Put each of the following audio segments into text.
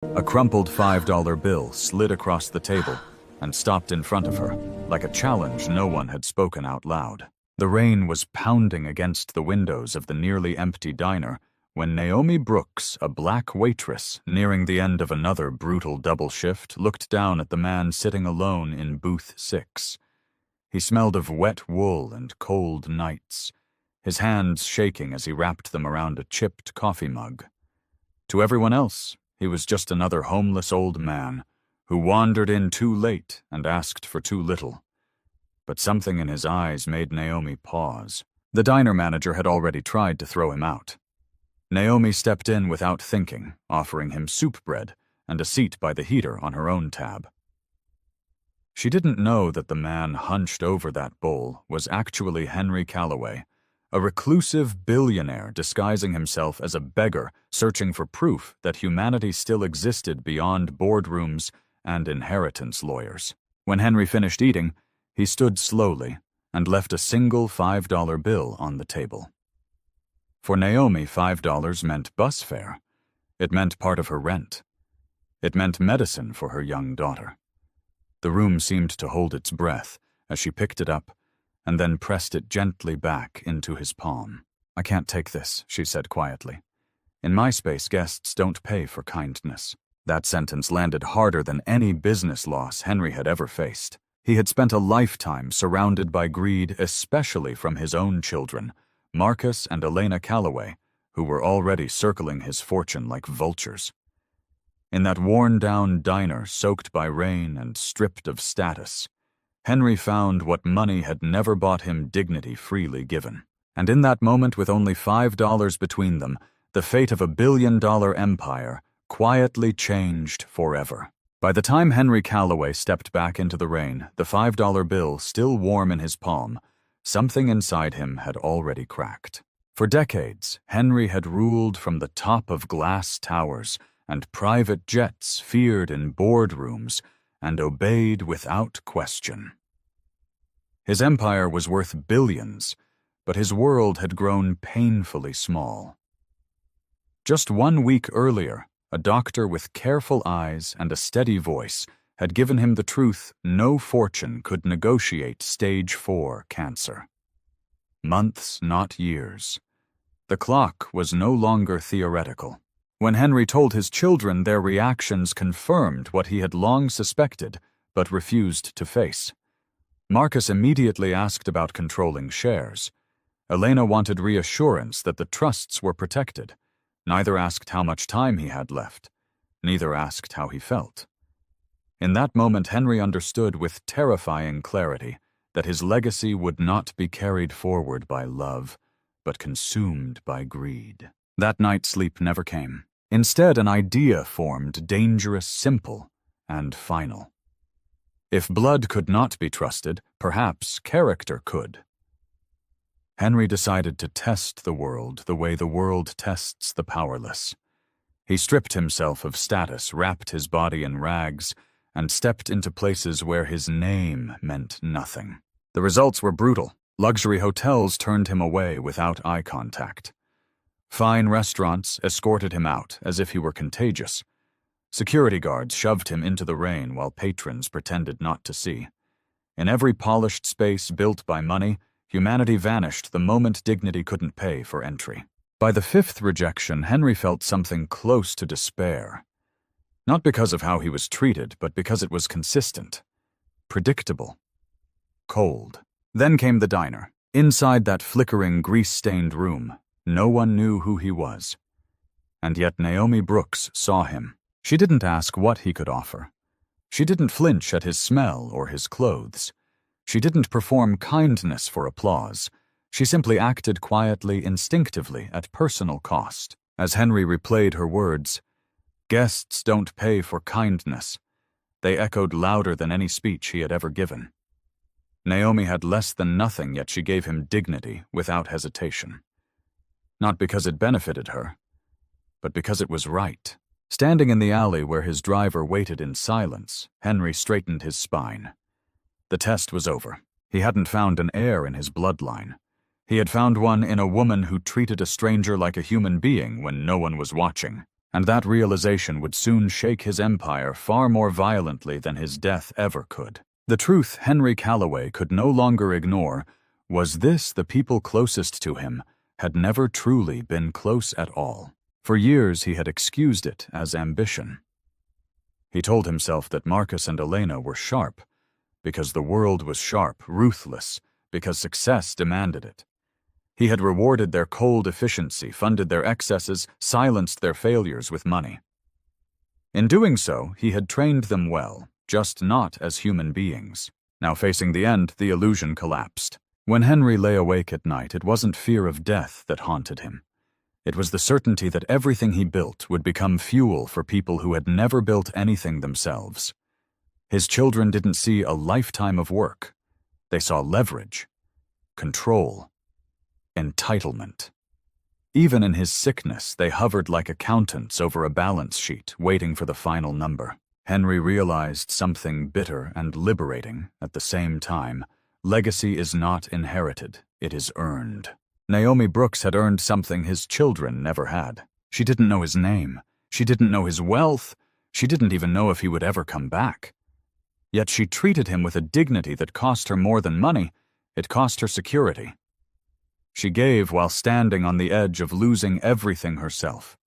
A crumpled $5 bill slid across the table and stopped in front of her, like a challenge no one had spoken out loud. The rain was pounding against the windows of the nearly empty diner when Naomi Brooks, a black waitress nearing the end of another brutal double shift, looked down at the man sitting alone in booth 6. He smelled of wet wool and cold nights, his hands shaking as he wrapped them around a chipped coffee mug. To everyone else, he was just another homeless old man who wandered in too late and asked for too little. But something in his eyes made Naomi pause. The diner manager had already tried to throw him out. Naomi stepped in without thinking, offering him soup bread and a seat by the heater on her own tab. She didn't know that the man hunched over that bowl was actually Henry Calloway, a reclusive billionaire disguising himself as a beggar searching for proof that humanity still existed beyond boardrooms and inheritance lawyers. When Henry finished eating, he stood slowly and left a single $5 bill on the table. For Naomi, $5 meant bus fare. It meant part of her rent. It meant medicine for her young daughter. The room seemed to hold its breath as she picked it up and then pressed it gently back into his palm. "I can't take this," she said quietly. "In my space, guests don't pay for kindness." That sentence landed harder than any business loss Henry had ever faced. He had spent a lifetime surrounded by greed, especially from his own children, Marcus and Elena Calloway, who were already circling his fortune like vultures. In that worn-down diner soaked by rain and stripped of status, Henry found what money had never bought him: dignity freely given. And in that moment, with only $5 between them, the fate of a billion-dollar empire quietly changed forever. By the time Henry Calloway stepped back into the rain, the $5 bill still warm in his palm, something inside him had already cracked. For decades, Henry had ruled from the top of glass towers and private jets, feared in boardrooms, and obeyed without question. His empire was worth billions, but his world had grown painfully small. Just 1 week earlier, a doctor with careful eyes and a steady voice had given him the truth: no fortune could negotiate stage 4 cancer. Months, not years. The clock was no longer theoretical. When Henry told his children, their reactions confirmed what he had long suspected but refused to face. Marcus immediately asked about controlling shares. Elena wanted reassurance that the trusts were protected. Neither asked how much time he had left. Neither asked how he felt. In that moment, Henry understood with terrifying clarity that his legacy would not be carried forward by love, but consumed by greed. That night, sleep never came. Instead, an idea formed, dangerous, simple, and final. If blood could not be trusted, perhaps character could. Henry decided to test the world the way the world tests the powerless. He stripped himself of status, wrapped his body in rags, and stepped into places where his name meant nothing. The results were brutal. Luxury hotels turned him away without eye contact. Fine restaurants escorted him out as if he were contagious. Security guards shoved him into the rain while patrons pretended not to see. In every polished space built by money, humanity vanished the moment dignity couldn't pay for entry. By the 5th rejection, Henry felt something close to despair. Not because of how he was treated, but because it was consistent, predictable, cold. Then came the diner. Inside that flickering, grease-stained room, no one knew who he was. And yet Naomi Brooks saw him. She didn't ask what he could offer. She didn't flinch at his smell or his clothes. She didn't perform kindness for applause. She simply acted quietly, instinctively, at personal cost. As Henry replayed her words, "Guests don't pay for kindness," they echoed louder than any speech he had ever given. Naomi had less than nothing, yet she gave him dignity without hesitation. Not because it benefited her, but because it was right. Standing in the alley where his driver waited in silence, Henry straightened his spine. The test was over. He hadn't found an heir in his bloodline. He had found one in a woman who treated a stranger like a human being when no one was watching. And that realization would soon shake his empire far more violently than his death ever could. The truth Henry Calloway could no longer ignore was this: the people closest to him had never truly been close at all. For years he had excused it as ambition. He told himself that Marcus and Elena were sharp, because the world was sharp, ruthless, because success demanded it. He had rewarded their cold efficiency, funded their excesses, silenced their failures with money. In doing so, he had trained them well, just not as human beings. Now facing the end, the illusion collapsed. When Henry lay awake at night, it wasn't fear of death that haunted him. It was the certainty that everything he built would become fuel for people who had never built anything themselves. His children didn't see a lifetime of work. They saw leverage, control, entitlement. Even in his sickness, they hovered like accountants over a balance sheet, waiting for the final number. Henry realized something bitter and liberating at the same time. Legacy is not inherited, it is earned. Naomi Brooks had earned something his children never had. She didn't know his name. She didn't know his wealth. She didn't even know if he would ever come back. Yet she treated him with a dignity that cost her more than money. It cost her security. She gave while standing on the edge of losing everything herself.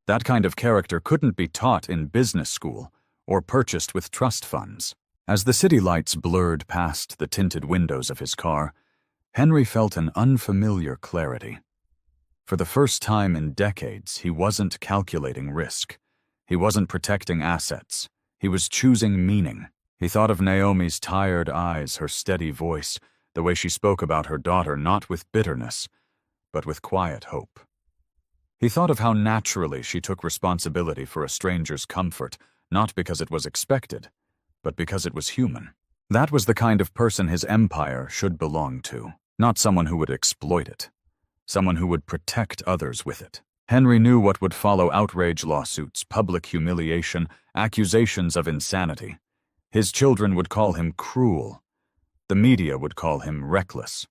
That kind of character couldn't be taught in business school or purchased with trust funds. As the city lights blurred past the tinted windows of his car, Henry felt an unfamiliar clarity. For the first time in decades, he wasn't calculating risk. He wasn't protecting assets. He was choosing meaning. He thought of Naomi's tired eyes, her steady voice, the way she spoke about her daughter, not with bitterness, but with quiet hope. He thought of how naturally she took responsibility for a stranger's comfort, not because it was expected, but because it was human. That was the kind of person his empire should belong to, not someone who would exploit it, someone who would protect others with it. Henry knew what would follow: outrage lawsuits, public humiliation, accusations of insanity. His children would call him cruel. The media would call him reckless.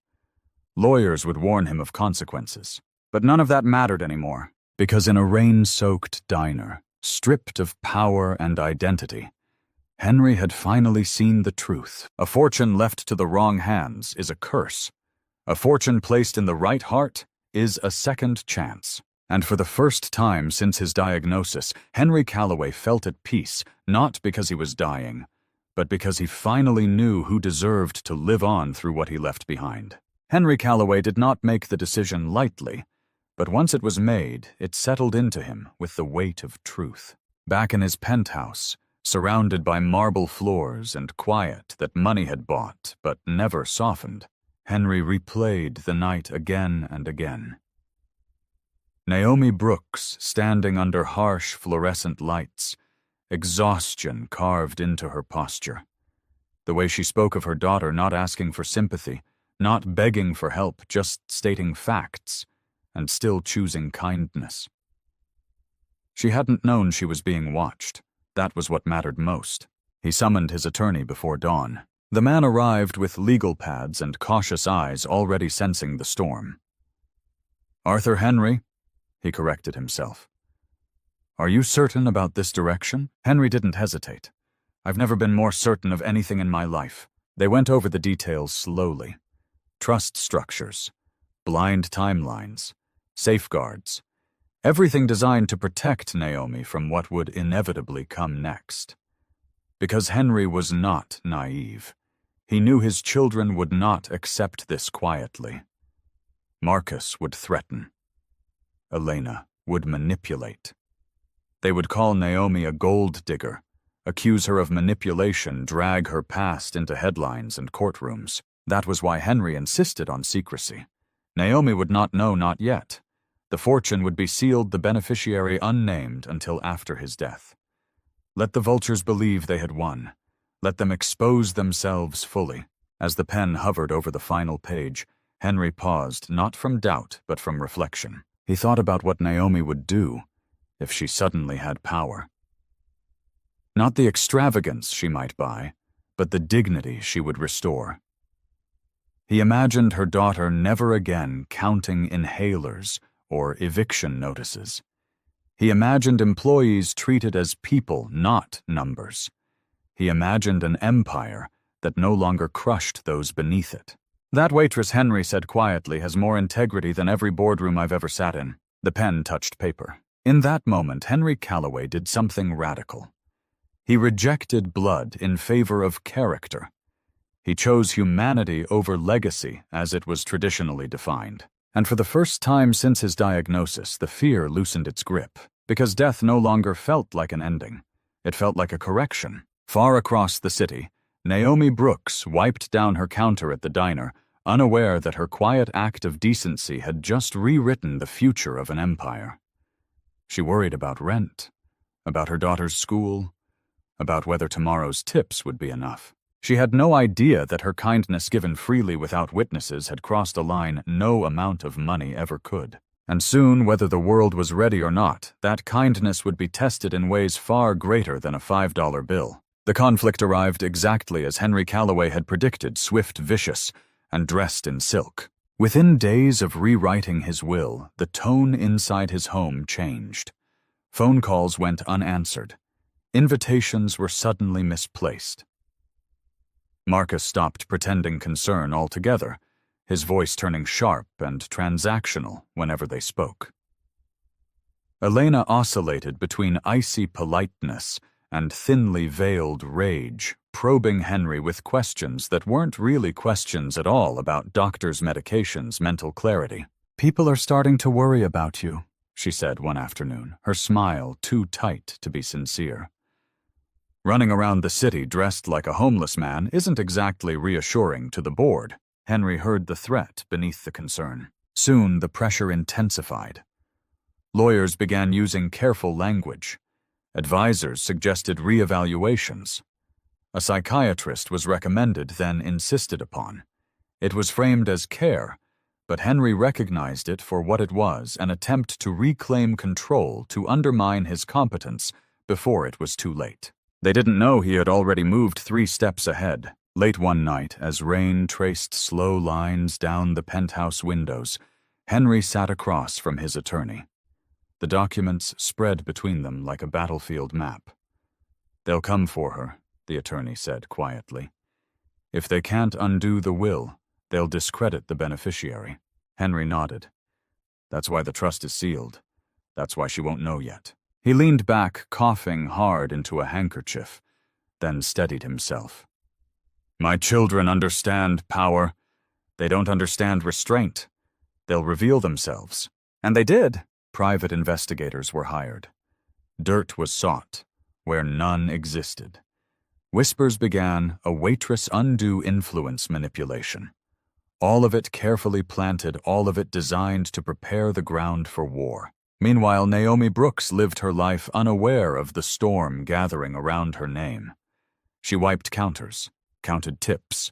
Lawyers would warn him of consequences. But none of that mattered anymore, because in a rain-soaked diner, stripped of power and identity, Henry had finally seen the truth. A fortune left to the wrong hands is a curse. A fortune placed in the right heart is a second chance. And for the first time since his diagnosis, Henry Calloway felt at peace, not because he was dying, but because he finally knew who deserved to live on through what he left behind. Henry Calloway did not make the decision lightly, but once it was made, it settled into him with the weight of truth. Back in his penthouse, surrounded by marble floors and quiet that money had bought but never softened, Henry replayed the night again and again. Naomi Brooks standing under harsh fluorescent lights, exhaustion carved into her posture. The way she spoke of her daughter, not asking for sympathy, not begging for help, just stating facts, and still choosing kindness. She hadn't known she was being watched. That was what mattered most. He summoned his attorney before dawn. The man arrived with legal pads and cautious eyes, already sensing the storm. "Arthur Henry," he corrected himself. "Are you certain about this direction?" Henry didn't hesitate. "I've never been more certain of anything in my life." They went over the details slowly. Trust structures, blind timelines, safeguards, everything designed to protect Naomi from what would inevitably come next. Because Henry was not naive. He knew his children would not accept this quietly. Marcus would threaten. Elena would manipulate. They would call Naomi a gold digger, accuse her of manipulation, drag her past into headlines and courtrooms. That was why Henry insisted on secrecy. Naomi would not know, not yet. The fortune would be sealed, the beneficiary unnamed, until after his death. Let the vultures believe they had won. Let them expose themselves fully. As the pen hovered over the final page, Henry paused, not from doubt, but from reflection. He thought about what Naomi would do if she suddenly had power. Not the extravagance she might buy, but the dignity she would restore. He imagined her daughter never again counting inhalers or eviction notices. He imagined employees treated as people, not numbers. He imagined an empire that no longer crushed those beneath it. "That waitress," Henry said quietly, "has more integrity than every boardroom I've ever sat in." The pen touched paper. In that moment, Henry Calloway did something radical. He rejected blood in favor of character. He chose humanity over legacy as it was traditionally defined. And for the first time since his diagnosis, the fear loosened its grip, because death no longer felt like an ending. It felt like a correction. Far across the city, Naomi Brooks wiped down her counter at the diner, unaware that her quiet act of decency had just rewritten the future of an empire. She worried about rent, about her daughter's school, about whether tomorrow's tips would be enough. She had no idea that her kindness given freely without witnesses had crossed a line no amount of money ever could. And soon, whether the world was ready or not, that kindness would be tested in ways far greater than a $5 bill. The conflict arrived exactly as Henry Calloway had predicted, swift, vicious, and dressed in silk. Within days of rewriting his will, the tone inside his home changed. Phone calls went unanswered. Invitations were suddenly misplaced. Marcus stopped pretending concern altogether, his voice turning sharp and transactional whenever they spoke. Elena oscillated between icy politeness and thinly veiled rage, probing Henry with questions that weren't really questions at all about doctors' medications, mental clarity. "People are starting to worry about you," she said one afternoon, her smile too tight to be sincere. "Running around the city dressed like a homeless man isn't exactly reassuring to the board." Henry heard the threat beneath the concern. Soon the pressure intensified. Lawyers began using careful language. Advisors suggested reevaluations. A psychiatrist was recommended, then insisted upon. It was framed as care, but Henry recognized it for what it was, an attempt to reclaim control, to undermine his competence before it was too late. They didn't know he had already moved 3 steps ahead. Late one night, as rain traced slow lines down the penthouse windows, Henry sat across from his attorney. The documents spread between them like a battlefield map. "They'll come for her," the attorney said quietly. "If they can't undo the will, they'll discredit the beneficiary." Henry nodded. "That's why the trust is sealed. That's why she won't know yet." He leaned back, coughing hard into a handkerchief, then steadied himself. "My children understand power. They don't understand restraint. They'll reveal themselves." And they did. Private investigators were hired. Dirt was sought, where none existed. Whispers began, a waitress undue influence manipulation. All of it carefully planted, all of it designed to prepare the ground for war. Meanwhile, Naomi Brooks lived her life unaware of the storm gathering around her name. She wiped counters, counted tips,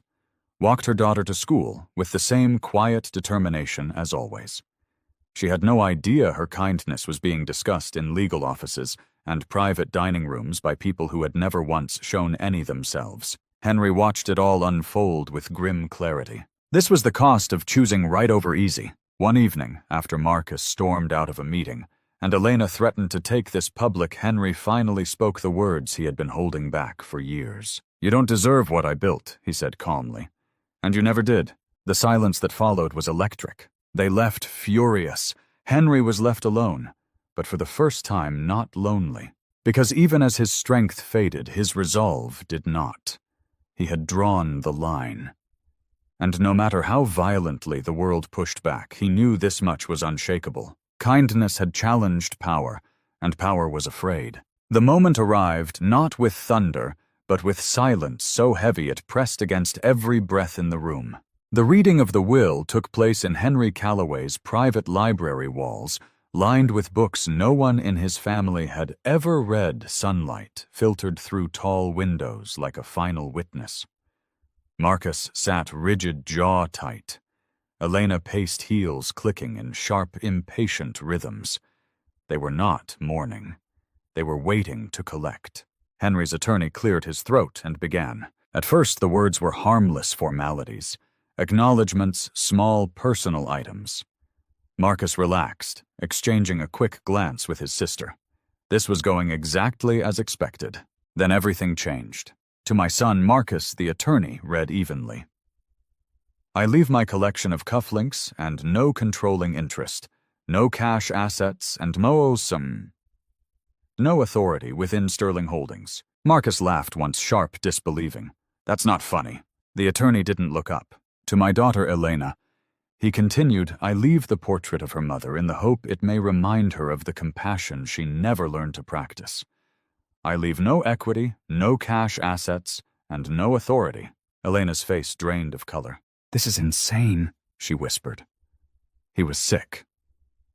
walked her daughter to school with the same quiet determination as always. She had no idea her kindness was being discussed in legal offices and private dining rooms by people who had never once shown any themselves. Henry watched it all unfold with grim clarity. This was the cost of choosing right over easy. One evening, after Marcus stormed out of a meeting, and Elena threatened to take this public, Henry finally spoke the words he had been holding back for years. "You don't deserve what I built," he said calmly. "And you never did." The silence that followed was electric. They left furious. Henry was left alone, but for the first time not lonely. Because even as his strength faded, his resolve did not. He had drawn the line. And no matter how violently the world pushed back, he knew this much was unshakable. Kindness had challenged power, and power was afraid. The moment arrived not with thunder, but with silence so heavy it pressed against every breath in the room. The reading of the will took place in Henry Calloway's private library walls, lined with books no one in his family had ever read. Sunlight filtered through tall windows like a final witness. Marcus sat rigid, jaw tight. Elena paced, heels clicking in sharp, impatient rhythms. They were not mourning. They were waiting to collect. Henry's attorney cleared his throat and began. At first, the words were harmless formalities, acknowledgments, small personal items. Marcus relaxed, exchanging a quick glance with his sister. This was going exactly as expected. Then everything changed. To my son, Marcus, the attorney, read evenly. I leave my collection of cufflinks and no controlling interest, no cash assets, and no authority within Sterling Holdings. Marcus laughed once, sharp, disbelieving. That's not funny. The attorney didn't look up. To my daughter, Elena, he continued, I leave the portrait of her mother in the hope it may remind her of the compassion she never learned to practice. I leave no equity, no cash assets, and no authority. Elena's face drained of color. This is insane, she whispered. He was sick.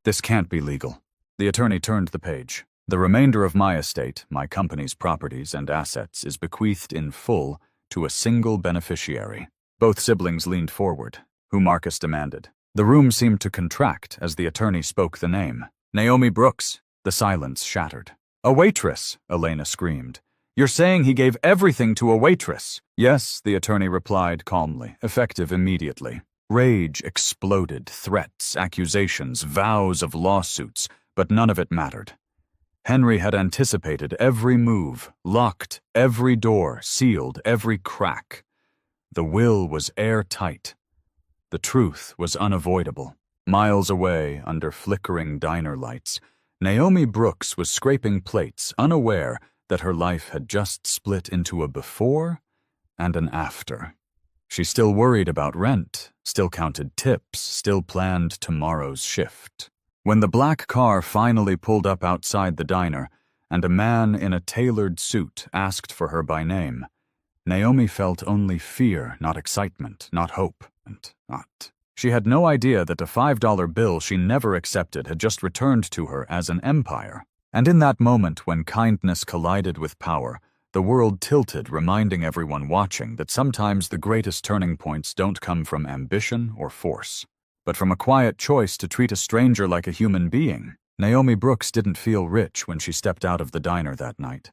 This can't be legal. The attorney turned the page. The remainder of my estate, my company's properties and assets, is bequeathed in full to a single beneficiary. Both siblings leaned forward. Who Marcus demanded. The room seemed to contract as the attorney spoke the name. Naomi Brooks. The silence shattered. A waitress, Elena screamed. You're saying he gave everything to a waitress? Yes, the attorney replied calmly, effective immediately. Rage exploded, threats, accusations, vows of lawsuits, but none of it mattered. Henry had anticipated every move, locked every door, sealed every crack. The will was airtight. The truth was unavoidable. Miles away, under flickering diner lights, Naomi Brooks was scraping plates, unaware that her life had just split into a before and an after. She still worried about rent, still counted tips, still planned tomorrow's shift. When the black car finally pulled up outside the diner, and a man in a tailored suit asked for her by name, Naomi felt only fear, not excitement, not hope. She had no idea that a $5 bill she never accepted had just returned to her as an empire. And in that moment when kindness collided with power, the world tilted, reminding everyone watching that sometimes the greatest turning points don't come from ambition or force, but from a quiet choice to treat a stranger like a human being. Naomi Brooks didn't feel rich when she stepped out of the diner that night.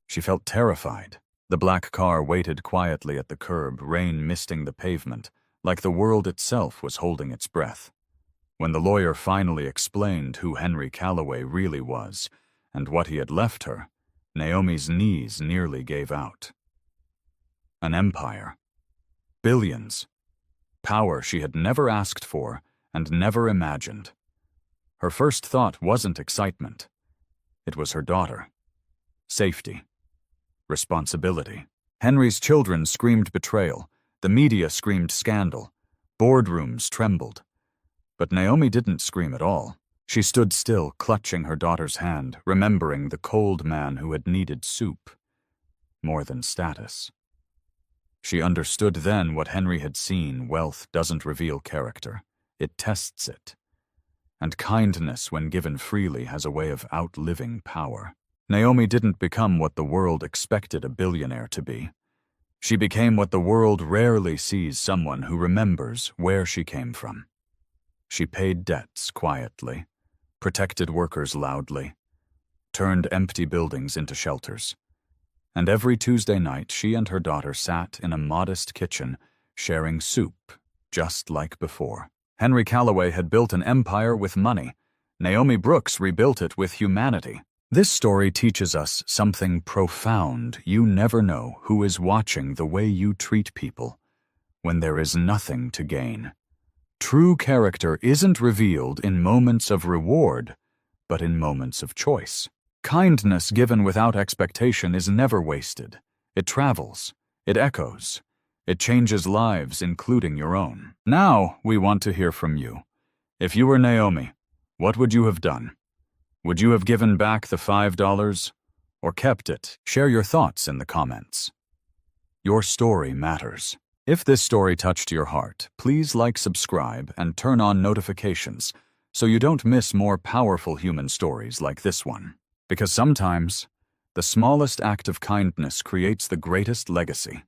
She felt terrified. The black car waited quietly at the curb, rain misting the pavement, like the world itself was holding its breath. When the lawyer finally explained who Henry Calloway really was and what he had left her, Naomi's knees nearly gave out. An empire. Billions. Power she had never asked for and never imagined. Her first thought wasn't excitement. It was her daughter. Safety. Responsibility. Henry's children screamed betrayal. The media screamed scandal. Boardrooms trembled. But Naomi didn't scream at all. She stood still, clutching her daughter's hand, remembering the cold man who had needed soup. More than status. She understood then what Henry had seen. Wealth doesn't reveal character. It tests it. And kindness, when given freely, has a way of outliving power. Naomi didn't become what the world expected a billionaire to be. She became what the world rarely sees: someone who remembers where she came from. She paid debts quietly, protected workers loudly, turned empty buildings into shelters. And every Tuesday night she and her daughter sat in a modest kitchen, sharing soup, just like before. Henry Calloway had built an empire with money. Naomi Brooks rebuilt it with humanity. This story teaches us something profound. You never know who is watching the way you treat people when there is nothing to gain. True character isn't revealed in moments of reward, but in moments of choice. Kindness given without expectation is never wasted. It travels. It echoes. It changes lives, including your own. Now we want to hear from you. If you were Naomi, what would you have done? Would you have given back the $5 or kept it? Share your thoughts in the comments. Your story matters. If this story touched your heart, please like, subscribe, and turn on notifications so you don't miss more powerful human stories like this one. Because sometimes, the smallest act of kindness creates the greatest legacy.